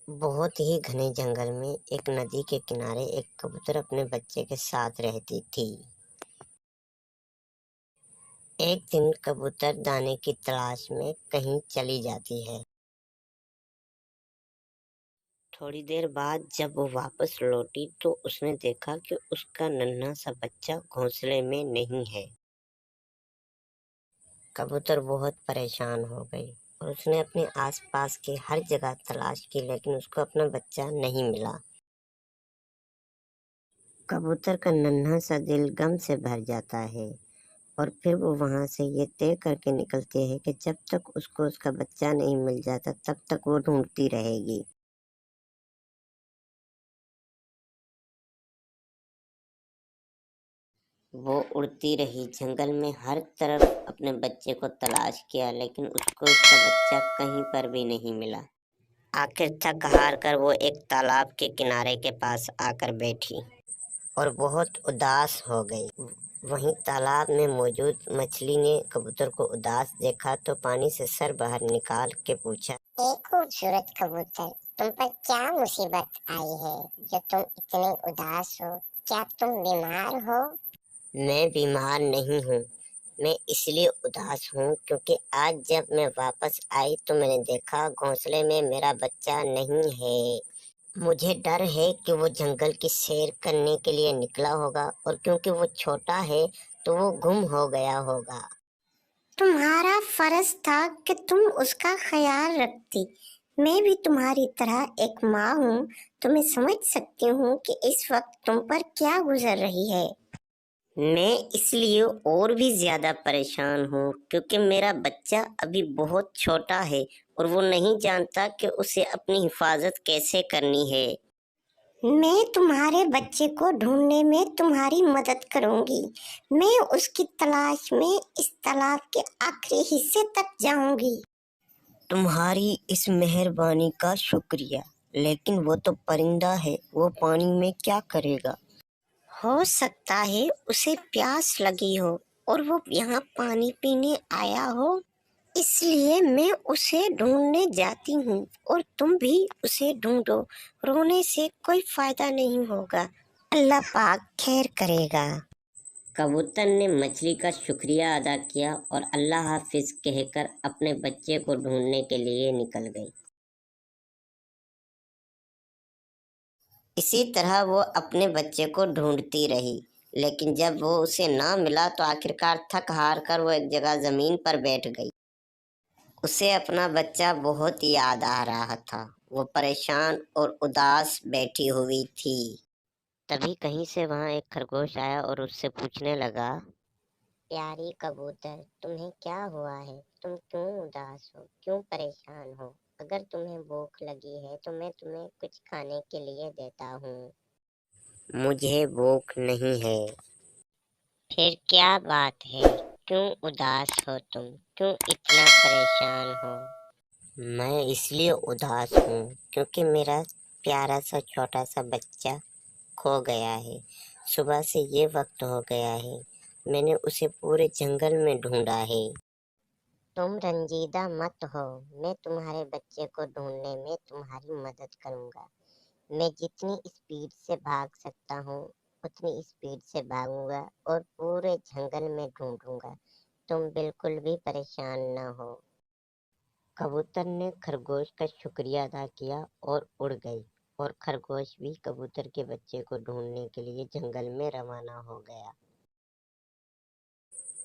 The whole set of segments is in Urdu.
بہت ہی گھنے جنگل میں ایک ندی کے کنارے ایک کبوتر اپنے بچے کے ساتھ رہتی تھی۔ ایک دن کبوتر دانے کی تلاش میں کہیں چلی جاتی ہے۔ تھوڑی دیر بعد جب وہ واپس لوٹی تو اس نے دیکھا کہ اس کا ننھا سا بچہ گھونسلے میں نہیں ہے۔ کبوتر بہت پریشان ہو گئی اور اس نے اپنے آس پاس کی ہر جگہ تلاش کی، لیکن اس کو اپنا بچہ نہیں ملا۔ کبوتر کا ننھا سا دل غم سے بھر جاتا ہے اور پھر وہ وہاں سے یہ طے کر کے نکلتے ہیں کہ جب تک اس کو اس کا بچہ نہیں مل جاتا تب تک وہ ڈھونڈتی رہے گی۔ وہ اڑتی رہی، جنگل میں ہر طرف اپنے بچے کو تلاش کیا، لیکن اس کو اس کا بچہ کہیں پر بھی نہیں ملا۔ آخر تھک ہار کر وہ ایک تالاب کے کنارے کے پاس آ کر بیٹھی اور بہت اداس ہو گئی۔ وہیں تالاب میں موجود مچھلی نے کبوتر کو اداس دیکھا تو پانی سے سر باہر نکال کے پوچھا، اے خوبصورت کبوتر، تم پر کیا مصیبت آئی ہے جو تم اتنے اداس ہو؟ کیا تم بیمار ہو؟ میں بیمار نہیں ہوں، میں اس لیے اداس ہوں کیونکہ آج جب میں واپس آئی تو میں نے دیکھا گھونسلے میں میرا بچہ نہیں ہے۔ مجھے ڈر ہے کہ وہ جنگل کی سیر کرنے کے لیے نکلا ہوگا اور کیونکہ وہ چھوٹا ہے تو وہ گم ہو گیا ہوگا۔ تمہارا فرض تھا کہ تم اس کا خیال رکھتی۔ میں بھی تمہاری طرح ایک ماں ہوں تو میں سمجھ سکتی ہوں کہ اس وقت تم پر کیا گزر رہی ہے۔ میں اس لیے اور بھی زیادہ پریشان ہوں کیونکہ میرا بچہ ابھی بہت چھوٹا ہے اور وہ نہیں جانتا کہ اسے اپنی حفاظت کیسے کرنی ہے۔ میں تمہارے بچے کو ڈھونڈنے میں تمہاری مدد کروں گی۔ میں اس کی تلاش میں اس تالاب کے آخری حصے تک جاؤں گی۔ تمہاری اس مہربانی کا شکریہ، لیکن وہ تو پرندہ ہے، وہ پانی میں کیا کرے گا؟ ہو سکتا ہے اسے پیاس لگی ہو اور وہ یہاں پانی پینے آیا ہو، اس لیے میں اسے ڈھونڈنے جاتی ہوں اور تم بھی اسے ڈھونڈو۔ رونے سے کوئی فائدہ نہیں ہوگا، اللہ پاک خیر کرے گا۔ کبوتر نے مچھلی کا شکریہ ادا کیا اور اللہ حافظ کہہ کر اپنے بچے کو ڈھونڈنے کے لیے نکل گئی۔ اسی طرح وہ اپنے بچے کو ڈھونڈتی رہی، لیکن جب وہ اسے نہ ملا تو آخرکار تھک ہار کر وہ ایک جگہ زمین پر بیٹھ گئی۔ اسے اپنا بچہ بہت یاد آ رہا تھا، وہ پریشان اور اداس بیٹھی ہوئی تھی۔ تبھی کہیں سے وہاں ایک خرگوش آیا اور اس سے پوچھنے لگا، پیاری کبوتر، تمہیں کیا ہوا ہے؟ تم کیوں اداس ہو؟ کیوں پریشان ہو؟ اگر تمہیں بھوک لگی ہے تو میں تمہیں کچھ کھانے کے لیے دیتا ہوں۔ مجھے بھوک نہیں ہے۔ پھر کیا بات ہے؟ کیوں اداس ہو تم؟ کیوں اتنا پریشان ہو؟ میں اس لیے اداس ہوں کیونکہ میرا پیارا سا چھوٹا سا بچہ کھو گیا ہے۔ صبح سے یہ وقت ہو گیا ہے، میں نے اسے پورے جنگل میں ڈھونڈا ہے۔ تم رنجیدہ مت ہو، میں تمہارے بچے کو ڈھونڈنے میں تمہاری مدد کروں گا۔ میں جتنی اسپیڈ سے بھاگ سکتا ہوں اتنی اسپیڈ سے بھاگوں گا اور پورے جنگل میں ڈھونڈوں گا۔ تم بالکل بھی پریشان نہ ہو۔ کبوتر نے خرگوش کا شکریہ ادا کیا اور اڑ گئی، اور خرگوش بھی کبوتر کے بچے کو ڈھونڈنے کے لیے جنگل میں روانہ ہو گیا۔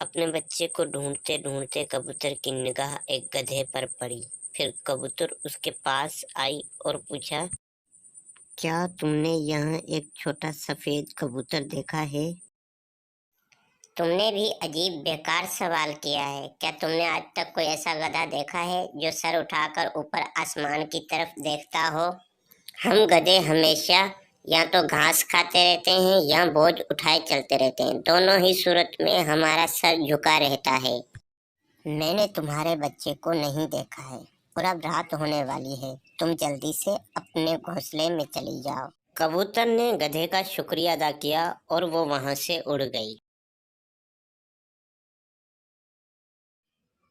اپنے بچے کو ڈھونڈتے ڈھونڈتے کبوتر کی نگاہ ایک گدھے پر پڑی۔ پھر کبوتر اس کے پاس آئی اور پوچھا، کیا تم نے یہاں ایک چھوٹا سفید کبوتر دیکھا ہے؟ تم نے بھی عجیب بیکار سوال کیا ہے۔ کیا تم نے آج تک کوئی ایسا گدھا دیکھا ہے جو سر اٹھا کر اوپر آسمان کی طرف دیکھتا ہو؟ ہم گدھے ہمیشہ یا تو گھاس کھاتے رہتے ہیں یا بوجھ اٹھائے چلتے رہتے ہیں، دونوں ہی صورت میں ہمارا سر جھکا رہتا ہے۔ میں نے تمہارے بچے کو نہیں دیکھا ہے اور اب رات ہونے والی ہے، تم جلدی سے اپنے گھونسلے میں چلی جاؤ۔ کبوتر نے گدھے کا شکریہ ادا کیا اور وہ وہاں سے اڑ گئی۔